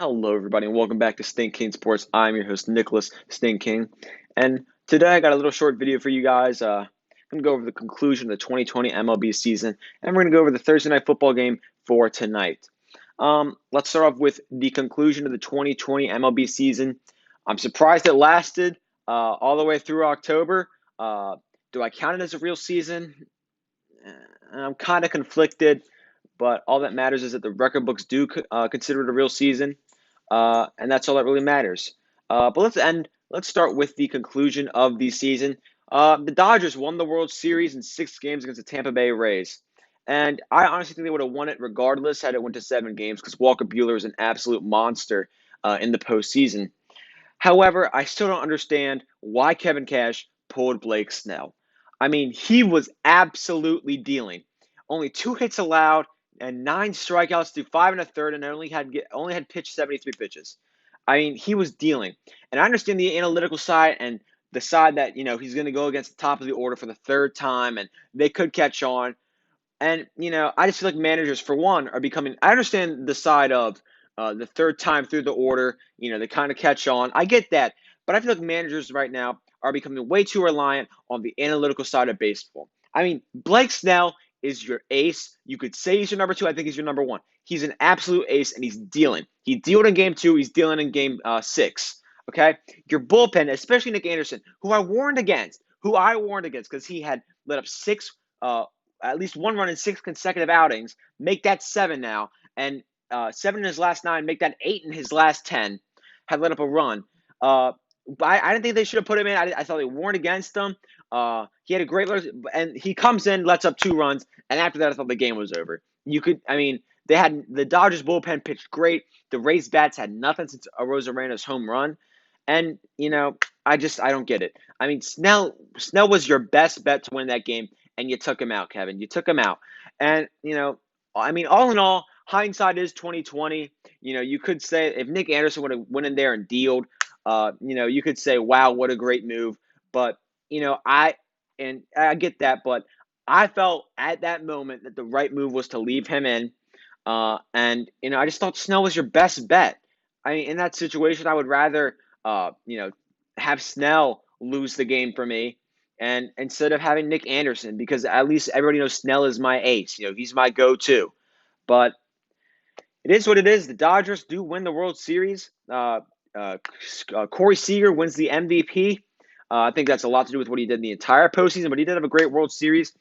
Hello, everybody, and welcome back to Stink King Sports. I'm your host, Nicholas Stink King, and today I got a little short video for you guys. I'm going to go over the conclusion of the 2020 MLB season, and we're going to go over the Thursday night football game for tonight. Let's start off with the conclusion of the 2020 MLB season. I'm surprised it lasted all the way through October. Do I count it as a real season? I'm kind of conflicted, but all that matters is that the record books do consider it a real season, and that's all that really matters. But Let's start with the conclusion of the season. The Dodgers won the World Series in 6 games against the Tampa Bay Rays, and I honestly think they would have won it regardless had it went to 7 games because Walker Buehler is an absolute monster in the postseason. However, I still don't understand why Kevin Cash pulled Blake Snell. I mean, he was absolutely dealing. Only 2 hits allowed and 9 strikeouts through 5 1/3, and only had pitched 73 pitches. I mean, he was dealing. And I understand the analytical side and the side that he's going to go against the top of the order for the third time, and they could catch on. And, I just feel like managers, for one, are becoming. I understand the side of the third time through the order, they kind of catch on. I get that. But I feel like managers right now are becoming way too reliant on the analytical side of baseball. I mean, Blake Snell is your ace. You could say he's your number two. I think he's your number one. He's an absolute ace, and he's dealing. He dealed in game two. He's dealing in game six. Okay? Your bullpen, especially Nick Anderson, who I warned against, because he had let up at least one run in 6 consecutive outings, make that 7 now, and 7 in his last 9, make that 8 in his last 10, had let up a run. But I didn't think they should have put him in. I thought they warned against him. He had a great, and he comes in, lets up 2 runs, and after that, I thought the game was over. The Dodgers bullpen pitched great. The Rays bats had nothing since Arozarena's home run, and I don't get it. I mean, Snell was your best bet to win that game, and you took him out, Kevin. You took him out, and all in all, hindsight is 2020. You could say if Nick Anderson would have went in there and dealed, you could say, wow, what a great move. But I get that, but I felt at that moment that the right move was to leave him in, and I just thought Snell was your best bet. I mean, in that situation, I would rather have Snell lose the game for me, and instead of having Nick Anderson, because at least everybody knows Snell is my ace. He's my go-to. But it is what it is. The Dodgers do win the World Series. Corey Seager wins the MVP. I think that's a lot to do with what he did in the entire postseason, but he did have a great World Series.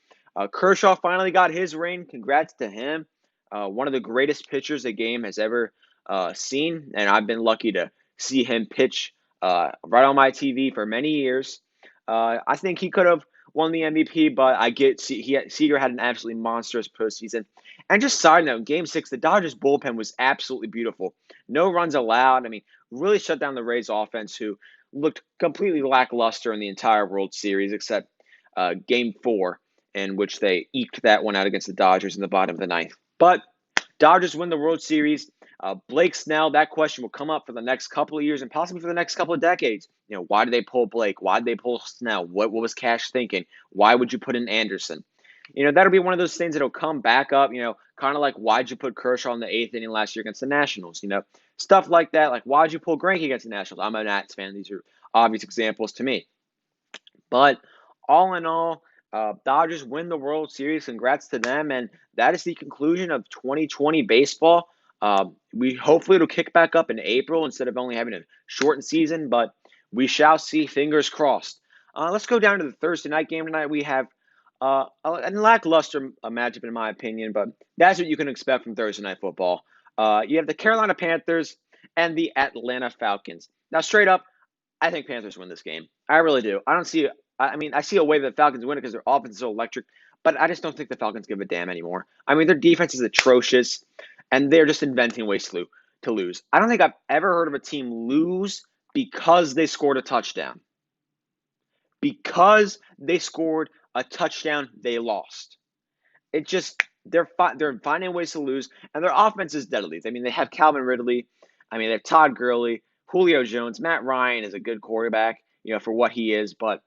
Kershaw finally got his ring. Congrats to him. One of the greatest pitchers the game has ever seen, and I've been lucky to see him pitch right on my TV for many years. I think he could have won the MVP, but Seager had an absolutely monstrous postseason. And just side note, Game 6, the Dodgers bullpen was absolutely beautiful. No runs allowed. I mean, really shut down the Rays offense, who looked completely lackluster in the entire World Series, except Game 4, in which they eked that one out against the Dodgers in the bottom of the ninth. But Dodgers win the World Series. Blake Snell, that question will come up for the next couple of years and possibly for the next couple of decades. Why did they pull Blake? Why did they pull Snell? What was Cash thinking? Why would you put in Anderson? That'll be one of those things that'll come back up, kind of like why'd you put Kershaw in the 8th inning last year against the Nationals, stuff like that. Like, why'd you pull Greinke against the Nationals? I'm a Nats fan. These are obvious examples to me. But all in all, Dodgers win the World Series. Congrats to them. And that is the conclusion of 2020 baseball. Hopefully it'll kick back up in April instead of only having a shortened season, but we shall see. Fingers crossed. Let's go down to the Thursday night game tonight. We have a lackluster matchup, in my opinion, but that's what you can expect from Thursday night football. You have the Carolina Panthers and the Atlanta Falcons. Now, straight up, I think Panthers win this game. I really do. I see a way that the Falcons win it because their offense is so electric, but I just don't think the Falcons give a damn anymore. I mean, their defense is atrocious, and they're just inventing ways to lose. I don't think I've ever heard of a team lose because they scored a touchdown. Because they scored a touchdown, they lost. It just they're finding ways to lose, and their offense is deadly. I mean, they have Calvin Ridley. I mean, they have Todd Gurley, Julio Jones. Matt Ryan is a good quarterback, for what he is. But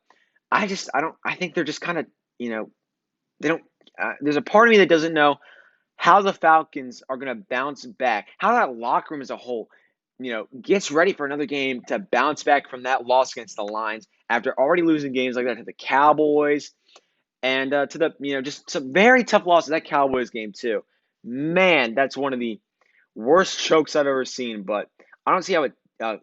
I think they're just kind of, they don't. There's a part of me that doesn't know how the Falcons are going to bounce back, how that locker room as a whole. gets ready for another game to bounce back from that loss against the Lions after already losing games like that to the Cowboys and to the just some very tough losses. That Cowboys game too. Man, that's one of the worst chokes I've ever seen. But I don't see how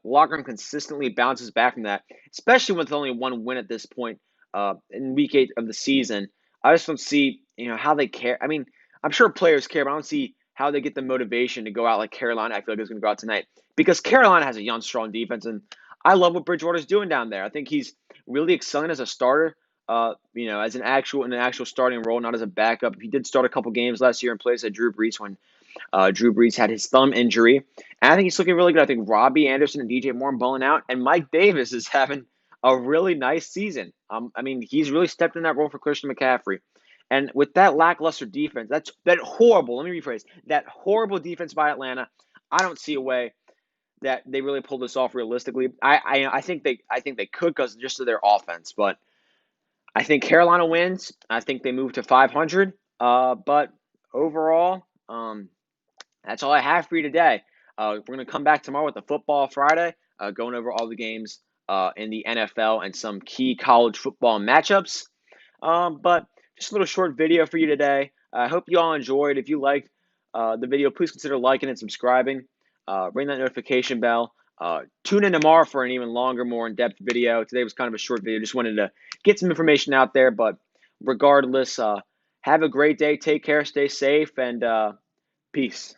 locker room consistently bounces back from that, especially with only one win at this point in Week 8 of the season. I just don't see how they care. I mean, I'm sure players care, but I don't see how they get the motivation to go out like Carolina. I feel like is going to go out tonight because Carolina has a young, strong defense, and I love what Bridgewater's doing down there. I think he's really excelling as a starter. As an actual starting role, not as a backup. He did start a couple games last year in place at Drew Brees when Drew Brees had his thumb injury. And I think he's looking really good. I think Robbie Anderson and DJ Moore are balling out, and Mike Davis is having a really nice season. I mean, he's really stepped in that role for Christian McCaffrey. And with that lackluster defense, that horrible. Let me rephrase that horrible defense by Atlanta. I don't see a way that they really pull this off realistically. I think they could because just of their offense, but I think Carolina wins. I think they move to 500. But overall, that's all I have for you today. We're going to come back tomorrow with the Football Friday, going over all the games in the NFL and some key college football matchups. But just a little short video for you today. I hope you all enjoyed. If you liked the video, please consider liking and subscribing. Ring that notification bell. Tune in tomorrow for an even longer, more in-depth video. Today was kind of a short video. Just wanted to get some information out there. But regardless, have a great day. Take care. Stay safe. And peace.